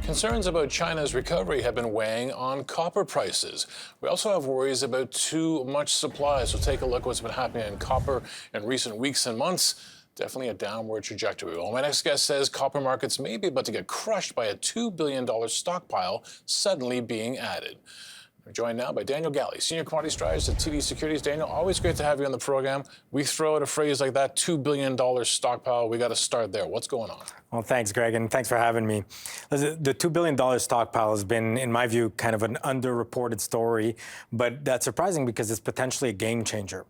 Concerns about China's recovery have been weighing on copper prices. We also have worries about too much supply, so take a look at what's been happening in copper in recent weeks and months. Definitely a downward trajectory. Well, my next guest says copper markets may be about to get crushed by a $2 billion stockpile suddenly being added. We're joined now by Daniel Ghali, Senior Commodity Strategist at TD Securities. Daniel, always great to have you on the program. We throw out a phrase like that, $2 billion stockpile. We got to start there. What's going on? Well, thanks, Greg, and thanks for having me. The $2 billion stockpile has been, in my view, kind of an underreported story, but that's surprising because it's potentially a game changer.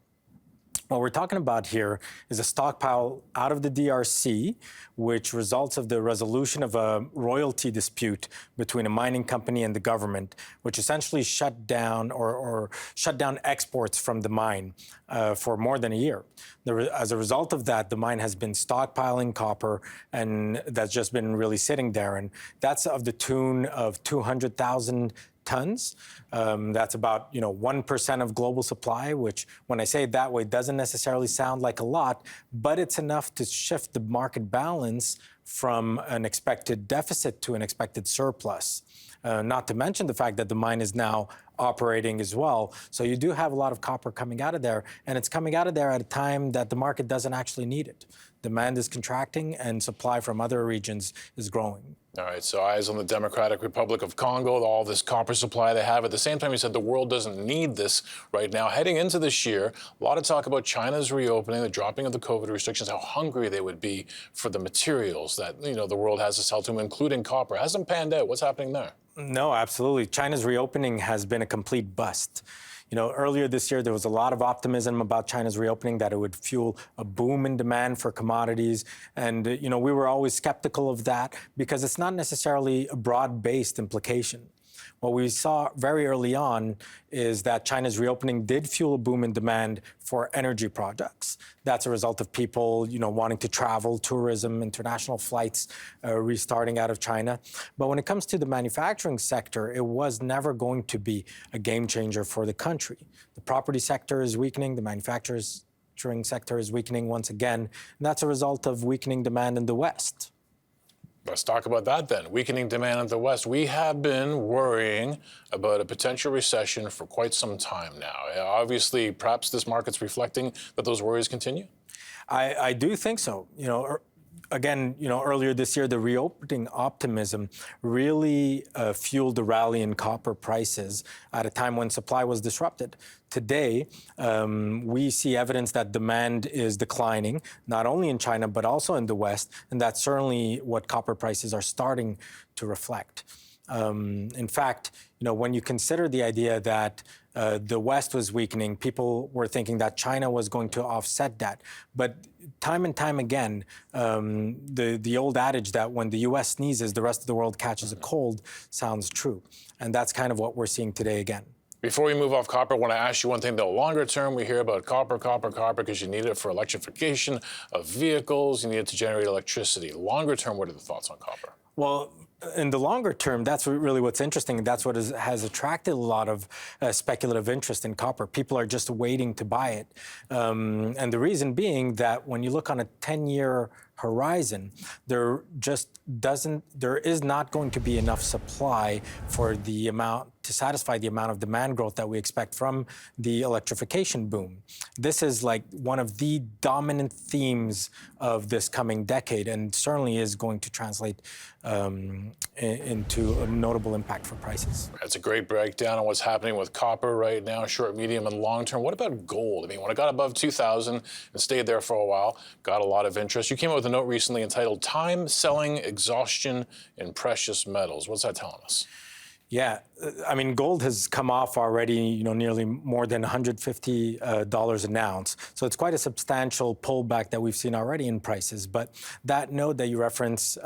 What we're talking about here is a stockpile out of the DRC, which results of the resolution of a royalty dispute between a mining company and the government, which essentially shut down or shut down exports from the mine for more than a year. As a result of that, the mine has been stockpiling copper, and that's just been really sitting there. And that's of the tune of 200,000 tons. That's about 1% of global supply, which when I say it that way doesn't necessarily sound like a lot, but it's enough to shift the market balance from an expected deficit to an expected surplus. Not to mention the fact that the mine is now operating as well. So you do have a lot of copper coming out of there, and it's coming out of there at a time that the market doesn't actually need it. Demand is contracting and supply from other regions is growing. All right, so eyes on the Democratic Republic of Congo, all this copper supply they have. At the same time, you said the world doesn't need this right now. Heading into this year, a lot of talk about China's reopening, the dropping of the COVID restrictions, how hungry they would be for the materials that, the world has to sell to them, including copper. Hasn't panned out. What's happening there? No, absolutely. China's reopening has been a complete bust. Earlier this year, there was a lot of optimism about China's reopening, that it would fuel a boom in demand for commodities. And, we were always skeptical of that because it's not necessarily a broad-based implication. What we saw very early on is that China's reopening did fuel a boom in demand for energy products. That's a result of people, wanting to travel, tourism, international flights restarting out of China. But when it comes to the manufacturing sector, it was never going to be a game changer for the country. The property sector is weakening, the manufacturing sector is weakening once again, and that's a result of weakening demand in the West. Let's talk about that then. Weakening demand in the West. We have been worrying about a potential recession for quite some time now. Obviously, perhaps this market's reflecting that those worries continue? I do think so. Again, earlier this year, the reopening optimism really fueled the rally in copper prices at a time when supply was disrupted. Today, we see evidence that demand is declining, not only in China, but also in the West, and that's certainly what copper prices are starting to reflect. In fact, when you consider the idea that the West was weakening, people were thinking that China was going to offset that. But time and time again, the old adage that when the U.S. sneezes, the rest of the world catches a cold sounds true. And that's kind of what we're seeing today again. Before we move off copper, I want to ask you one thing, though. Longer term, we hear about copper, because you need it for electrification of vehicles. You need it to generate electricity. Longer term, what are the thoughts on copper? Well, in the longer term, that's really what's interesting. That's what has attracted a lot of speculative interest in copper. People are just waiting to buy it. And the reason being that when you look on a 10-year horizon, there is not going to be enough supply for the amount to satisfy the amount of demand growth that we expect from the electrification boom. This is like one of the dominant themes of this coming decade, and certainly is going to translate into a notable impact for prices. That's a great breakdown on what's happening with copper right now, short, medium, and long term. What about gold? I mean, when it got above 2,000 and stayed there for a while, got a lot of interest. You came out with a note recently entitled "Time Selling Exhaustion in Precious Metals." What's that telling us? Yeah, I mean, gold has come off already, nearly more than $150 an ounce. So it's quite a substantial pullback that we've seen already in prices. But that note that you reference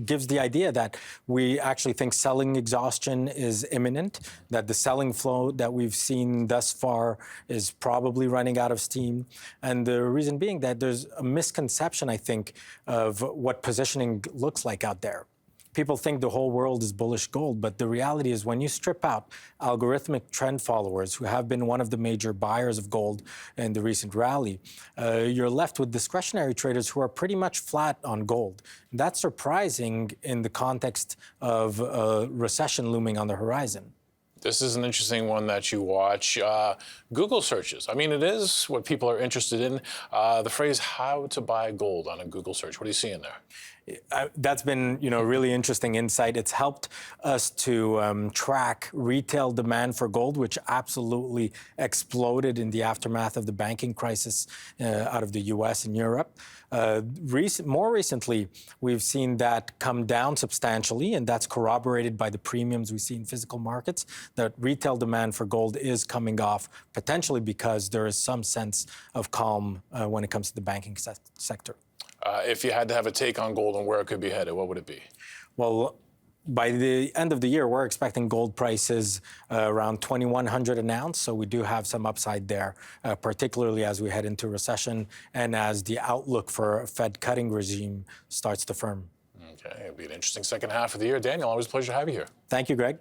gives the idea that we actually think selling exhaustion is imminent, that the selling flow that we've seen thus far is probably running out of steam. And the reason being that there's a misconception, I think, of what positioning looks like out there. people think the whole world is bullish gold, but the reality is when you strip out algorithmic trend followers who have been one of the major buyers of gold in the recent rally, you're left with discretionary traders who are pretty much flat on gold. That's surprising in the context of a recession looming on the horizon. This is an interesting one that you watch. Google searches. I mean, it is what people are interested in. The phrase "how to buy gold" on a Google search. What are you seeing there? That's been, really interesting insight. It's helped us to track retail demand for gold, which absolutely exploded in the aftermath of the banking crisis out of the U.S. and Europe. More recently, we've seen that come down substantially, and that's corroborated by the premiums we see in physical markets, that retail demand for gold is coming off, potentially because there is some sense of calm when it comes to the banking sector. If you had to have a take on gold and where it could be headed, what would it be? Well, by the end of the year, we're expecting gold prices around $2,100 an ounce. So we do have some upside there, particularly as we head into recession and as the outlook for a Fed cutting regime starts to firm. Okay, it'll be an interesting second half of the year. Daniel, always a pleasure to have you here. Thank you, Greg.